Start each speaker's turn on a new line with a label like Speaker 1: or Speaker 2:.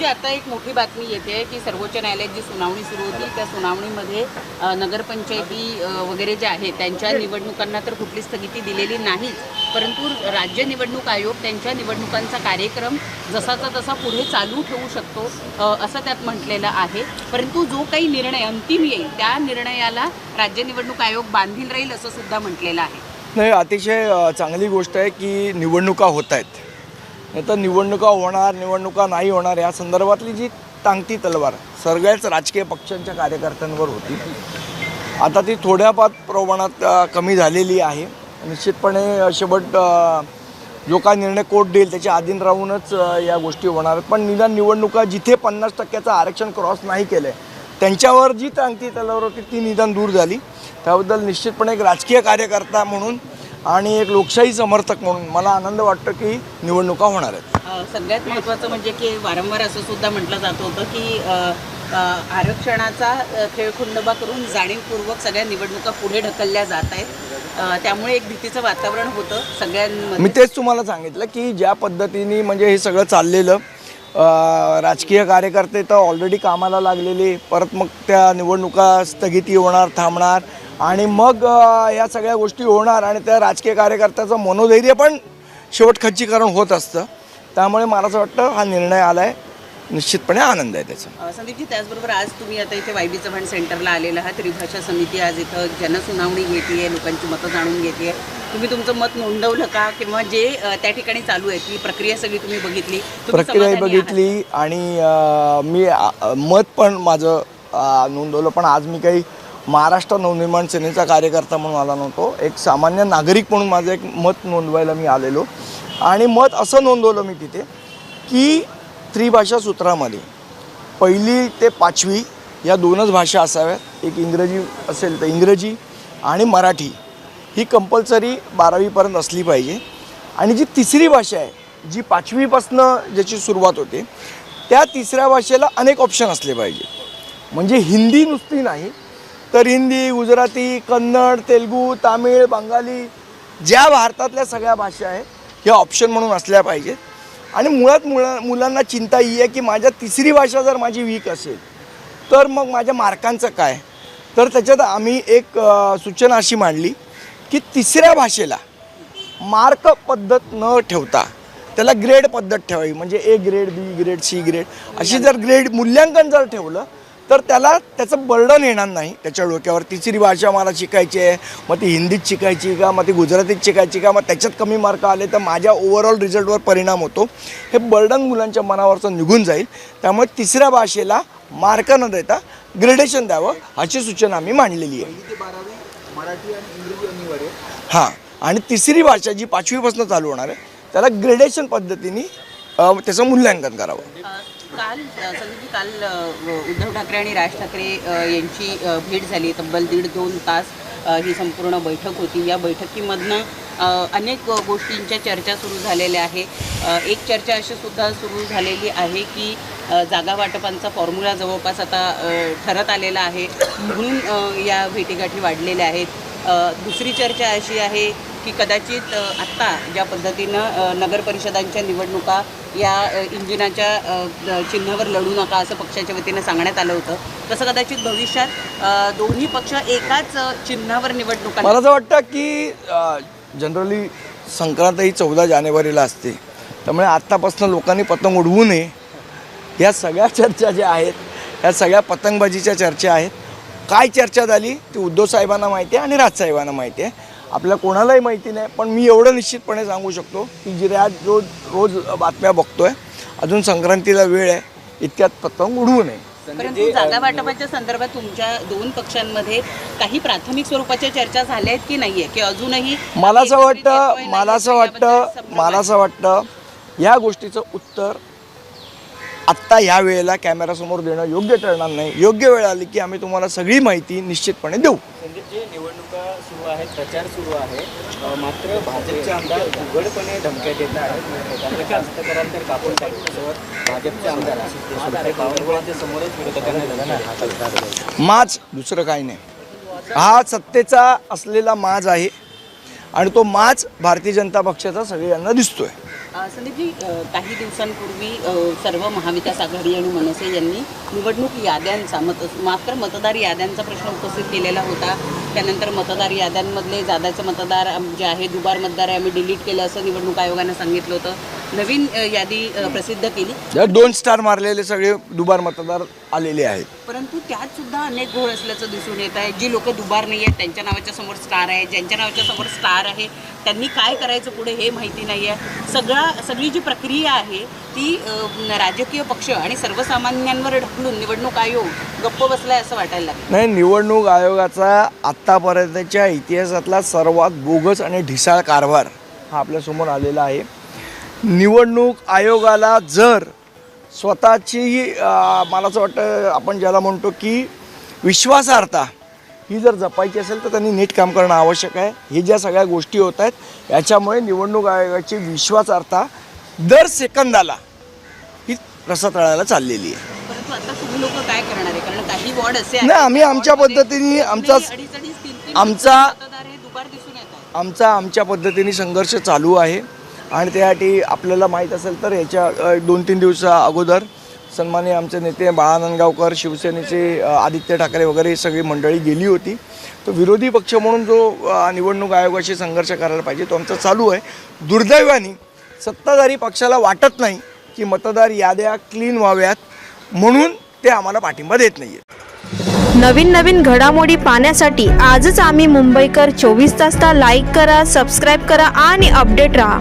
Speaker 1: संदीपजी, आता एक मोठी बातमी येते की सर्वोच्च न्यायालयात जी सुनावणी सुरू होती त्या सुनावणीमध्ये नगरपंचायती वगैरे ज्या आहेत त्यांच्या निवडणुकांना तर कुठली स्थगिती दिलेली नाहीच, परंतु राज्य निवडणूक आयोग त्यांच्या निवडणुकांचा कार्यक्रम जसाचा तसा पुढे चालू ठेवू शकतो असं त्यात म्हटलेलं आहे. परंतु जो काही निर्णय अंतिम येईल त्या निर्णयाला राज्य निवडणूक आयोग बांधील राहील असं सुद्धा म्हटलेलं आहे.
Speaker 2: नाही, अतिशय चांगली गोष्ट आहे की निवडणुका होत आहेत. नाही तर निवडणुका होणार निवडणुका नाही होणार या संदर्भातली जी टांगती तलवार सगळ्याच राजकीय पक्षांच्या कार्यकर्त्यांवर होती, आता ती थोड्याफार प्रमाणात कमी झालेली आहे. निश्चितपणे शेवट जो काय निर्णय कोर्ट देईल त्याच्या अधीन राहूनच या गोष्टी होणार आहेत. पण निदान निवडणुका जिथे 50% आरक्षण क्रॉस नाही केलं आहे त्यांच्यावर जी टांगती तलवार होती ती निदान दूर झाली. त्याबद्दल निश्चितपणे एक राजकीय कार्यकर्ता म्हणून आणि एक लोकशाही समर्थक म्हणून मला आनंद वाटतो की निवडणुका होणार आहेत.
Speaker 1: सगळ्यात महत्त्वाचं म्हणजे की वारंवार असं सुद्धा म्हटलं जात होतं की आरक्षणाचा खेळखुंडोबा करून जाणीवपूर्वक सगळ्या निवडणुका पुढे ढकलल्या जात आहेत, त्यामुळे एक भीतीचं वातावरण होतं सगळ्यांमध्ये.
Speaker 2: मी तेच तुम्हाला सांगितलं की ज्या पद्धतीने म्हणजे हे सगळं चाललेलं, राजकीय कार्यकर्ते तर ऑलरेडी कामाला लागलेले, परत मग त्या निवडणुका स्थगिती होणार, थांबणार आणि मग या सगळ्या गोष्टी होणार आणि त्या राजकीय कार्यकर्त्याचं मनोधैर्य पण शेवट खच्चीकरण होत असतं. त्यामुळे मला असं वाटतं हा निर्णय आला आहे, निश्चितपणे आनंद आहे त्याचा.
Speaker 1: संदीपजी, त्याचबरोबर आज तुम्ही आता इथे वाय बी चव्हाण सेंटरला आलेला आहात. त्रिभाषा समिती आज इथं जनसुनावणी घेते आहे, लोकांची मतं जाणून घेते आहे. तुम्ही तुमचं मत नोंदवलं का, किंवा जे त्या ठिकाणी चालू आहे ती प्रक्रिया सगळी तुम्ही बघितली?
Speaker 2: प्रक्रिया बघितली आणि मी मत पण माझं नोंदवलं. पण आज मी काही महाराष्ट्र नवनिर्माण सेनेचा कार्यकर्ता म्हणून आला नव्हतो, एक सामान्य नागरिक म्हणून माझं एक मत नोंदवायला मी आलेलो. आणि मत असं नोंदवलं मी तिथे की त्रिभाषा सूत्रामध्ये 1ली ते 5वी या 2च भाषा असाव्यात. एक इंग्रजी असेल तर इंग्रजी आणि मराठी ही कंपल्सरी 12वीपर्यंत असली पाहिजे. आणि जी तिसरी भाषा आहे जी 5वीपासनं ज्याची सुरुवात होते त्या तिसऱ्या भाषेला अनेक ऑप्शन असले पाहिजे. म्हणजे हिंदी नुसती नाही तर हिंदी, गुजराती, कन्नड, तेलुगू, तामिळ, बंगाली ज्या भारतातल्या सगळ्या भाषा आहेत ह्या ऑप्शन म्हणून असल्या पाहिजेत. आणि मुळात मुलांना चिंता ही आहे की माझ्या तिसरी भाषा जर माझी वीक असेल तर मग माझ्या मार्कांचं काय. तर त्याच्यात आम्ही एक सूचना अशी मांडली की तिसऱ्या भाषेला मार्क पद्धत न ठेवता त्याला ग्रेड पद्धत ठेवावी. म्हणजे A grade, B grade, C grade अशी जर ग्रेड मूल्यांकन जर ठेवलं तर त्याला त्याचं बर्डन येणार नाही त्याच्या डोक्यावर. तिसरी भाषा मला शिकायची आहे, मग ती हिंदीत शिकायची का, मग ती गुजरातीत शिकायची का, मग त्याच्यात कमी मार्क आले तर माझ्या ओव्हरऑल रिझल्टवर परिणाम होतो. हे बर्डन मुलांच्या मनावरचं निघून जाईल. त्यामुळे तिसऱ्या भाषेला मार्क न देता ग्रेडेशन द्यावं अशी सूचना आम्ही मांडलेली आहे.
Speaker 3: मराठी आणि इंग्रजी अनिवार्य.
Speaker 2: हां, आणि तिसरी भाषा जी 5वीपासून चालू होणार आहे त्याला ग्रेडेशन पद्धतीने त्याचं मूल्यांकन करावं.
Speaker 1: काल संदीपजी, काल उद्धव ठाकरे आणि राज ठाकरे यांची भेट झाली. तब्बल 1.5-2 तास ही संपूर्ण बैठक होती. या बैठकीमधनं अनेक गोष्टींच्या चर्चा सुरू झालेल्या आहे. एक चर्चा अशी सुद्धा सुरू झालेली आहे की जागा वाटपांचा फॉर्म्युला जवळपास आता ठरत आलेला आहे म्हणून या भेटीगाठी वाढलेल्या आहेत. दुसरी चर्चा अशी आहे की कदाचित आत्ता ज्या पद्धतीनं नगर परिषदांच्या निवडणुका या इंजिनाच्या चिन्हावर लढू नका असं पक्षाच्या वतीनं सांगण्यात आलं होतं, तसं कदाचित भविष्यात दोन्ही पक्ष एकाच चिन्हावर निवडणुका.
Speaker 2: मला असं वाटतं की जनरली संक्रांत ही 14 जानेवारीला असते, त्यामुळे आत्तापासून लोकांनी पतंग उडवू नये. ह्या सगळ्या चर्चा ज्या आहेत ह्या सगळ्या पतंगबाजीच्या चर्चा आहेत. काय चर्चा झाली ती उद्धव साहेबांना माहिती आहे आणि राजसाहेबांना माहिती आहे, आपल्या कोणालाही माहिती नाही. पण मी एवढं निश्चितपणे सांगू शकतो की जे रोज बातम्या बघतोय, अजून संक्रांतीला वेळ आहे, इतक्यात पतंग उडवू नये.
Speaker 1: परंतु जागा वाटपाच्या संदर्भात तुमच्या 2 पक्षांमध्ये काही प्राथमिक स्वरूपाच्या चर्चा झाल्या आहेत की नाही आहे, की अजूनही? मला
Speaker 2: असं वाटतं या गोष्टीचं उत्तर आत्ता ह्या वेळेला कॅमेरासमोर देणं योग्य ठरणार नाही. योग्य वेळ आली की आम्ही तुम्हाला सगळी माहिती निश्चितपणे देऊ.
Speaker 3: जे निवडणुका सुरू आहेत, प्रचार सुरू आहे, मात्र भाजपचे आमदार उघडपणे धमक्या देत आहेत. जास्त कराल तर कापून टाकण्यासोबत भाजपचे आमदार बावनकुळांच्या समोरच विरोधकांना
Speaker 2: माज, दुसरं काही नाही. हा सत्तेचा असलेला माज आहे आणि तो माज भारतीय जनता पक्षाचा सगळ्यांना दिसतोय.
Speaker 1: संदीपजी, काही दिवसांपूर्वी सर्व महाविकास आघाडी आणि मनसे यांनी निवडणूक याद्यांचा मात्र मतदार याद्यांचा प्रश्न उपस्थित केलेला होता. त्यानंतर मतदार याद्यांमधले जादाचे मतदार जे आहे, दुबार मतदार आहे, आम्ही डिलीट केलं असं निवडणूक आयोगानं सांगितलं होतं. नवीन यादी प्रसिद्ध केली.
Speaker 2: 2 स्टार मारलेले सगळे दुबार मतदार आलेले आहेत.
Speaker 1: परंतु त्यात सुद्धा अनेक घोळ असल्याचं दिसून येत आहे. जी लोक दुबार नाही आहेत त्यांच्या नावाच्या समोर स्टार आहे, ज्यांच्या नावाच्या समोर स्टार आहे त्यांनी काय करायचं पुढे हे माहिती नाही आहे. सगळी जी प्रक्रिया आहे ती राजकीय पक्ष आणि सर्वसामान्यांवर ढकलून निवडणूक आयोग गप्प बसलाय असं वाटायला लागलं.
Speaker 2: नाही, निवडणूक आयोगाचा आत्तापर्यंतच्या इतिहासातला सर्वात बोगस आणि ढिसाळ कारभार हा आपल्यासमोर आलेला आहे. निवडणूक आयोगाला जर स्वतःची मला असं वाटतं आपण ज्याला म्हणतो की विश्वासार्हता ही जर जपायची असेल तर त्यांनी नीट काम करणं आवश्यक आहे. हे ज्या सगळ्या गोष्टी होत आहेत याच्यामुळे निवडणूक आयोगाची विश्वासार्हता दर सेकंदाला ही रसातळाला चाललेली आहे.
Speaker 1: परंतु आता तुम्ही लोक काय करणार आहे? कारण काही वॉर्ड असे
Speaker 2: नाही, आम्ही आमच्या पद्धतीने आमच्या पद्धतीने संघर्ष चालू आहे आणि त्यासाठी आपल्याला माहीत असेल तर याच्या 2-3 दिवसा अगोदर सन्माननीय आमचे नेते बाळा नांदगावकर, शिवसेनेचे आदित्य ठाकरे वगैरे ही सगळी मंडळी गेली होती. तो विरोधी पक्ष म्हणून जो निवडणूक आयोगाशी संघर्ष करायला पाहिजे तो आमचा चालू आहे. दुर्दैवाने सत्ताधारी पक्षाला वाटत नाही की मतदार याद्या क्लीन व्हाव्यात म्हणून ते आम्हाला पाठिंबा देत नाही आहेत.
Speaker 4: नवीन घडामोडी पाहण्यासाठी आजच आम्ही मुंबईकर 24 तासला लाईक करा, सबस्क्राईब करा आणि अपडेट राहा.